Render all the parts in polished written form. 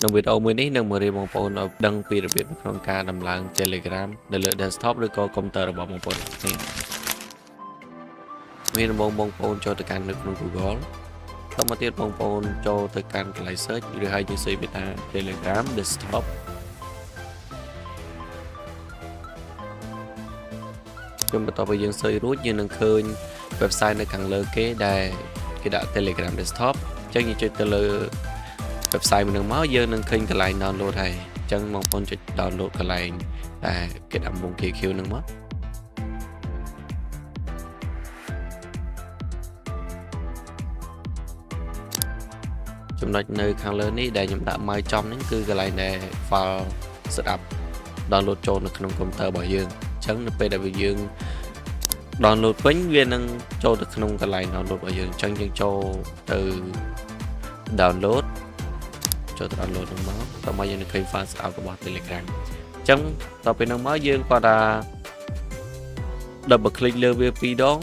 Trong video mớiនេះនឹងមករៀបបងប្អូនឲ្យដឹងពីរបៀបក្នុងការដំឡើង Telegram នៅលើ desktop ឬក៏ computer របស់បងប្អូននេះមានបងប្អូនចូលទៅកាន់នៅក្នុង Google តមកទៀតបងប្អូនចូលទៅកាន់កន្លែង search ឬហើយយើងសេពីថា Telegram desktop ខ្ញុំបន្ទាប់ពីយើង search រួចយើងនឹងឃើញ website នៅខាងលើគេដែលគេដាក់ Telegram desktop អញ្ចឹងយើងចុចទៅលើ website មួយនឹងមកយើងនឹងឃើញកន្លែង download ហើយអញ្ចឹងបងប្អូនចុច download កន្លែងដែលគេដាក់មុខ KQ នឹងមកចំណុចនៅខាងលើនេះដែលខ្ញុំដាក់មកចំហ្នឹងគឺកន្លែងដែល file setup download ចូលនៅក្នុង computer របស់យើងអញ្ចឹងនៅពេលដែលយើង download វិញវានឹងចូលទៅក្នុងកន្លែង download របស់យើងអញ្ចឹងយើងចូលទៅ download ចូលទៅ download ហ្នឹងមកតោះមកយើងនឹងឃើញ file setup របស់ Telegram អញ្ចឹងតទៅពេលហ្នឹងមកយើងគាត់ថា double click លើវា2ដង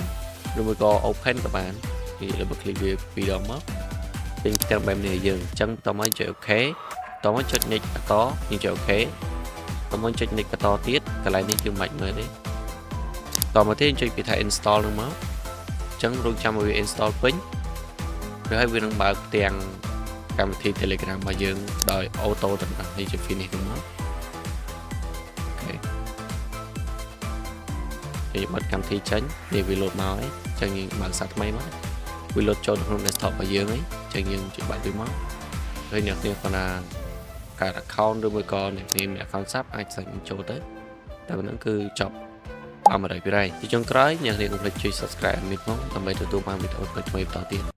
ឬមួយក៏ open ក៏បានគេ double click វា2ដងមកពេញទាំងបែបនេះយើងអញ្ចឹងតមកចុច OK តមកចុច next បន្តយើងចុច OK តមកចុច next បន្តទៀតកន្លែងនេះយើងមិនមើលទេតមកទៀតចុចពីថា install ហ្នឹងមកអញ្ចឹងរងចាំឲ្យវា install ពេញឬហើយវានឹងបើកទាំងកម្មវិធី Telegram របស់យើងដោយ auto ទាំងអស់នេះជា finish ហ្នឹងមកអូខេយើងបិទកម្មវិធីចេញនេះវា load មកហើយអញ្ចឹងយើងបើកសារថ្មីមកវា load ចូលក្នុង desktop របស់យើងហើយអញ្ចឹងយើងចុចបាក់វាមកហើយអ្នកនេះគាត់ថាការ account ឬមួយក៏អ្នកនេះមាន account SAP អាចសាច់ចូលទៅតែប៉ុណ្្នឹងគឺចប់អមរៃពីរៃទីចុងក្រោយអ្នកនេះកុំភ្លេចជួយ subscribe ឲ្យមីតផងដើម្បីទទួលបានវីដេអូថ្មីៗបន្តទៀត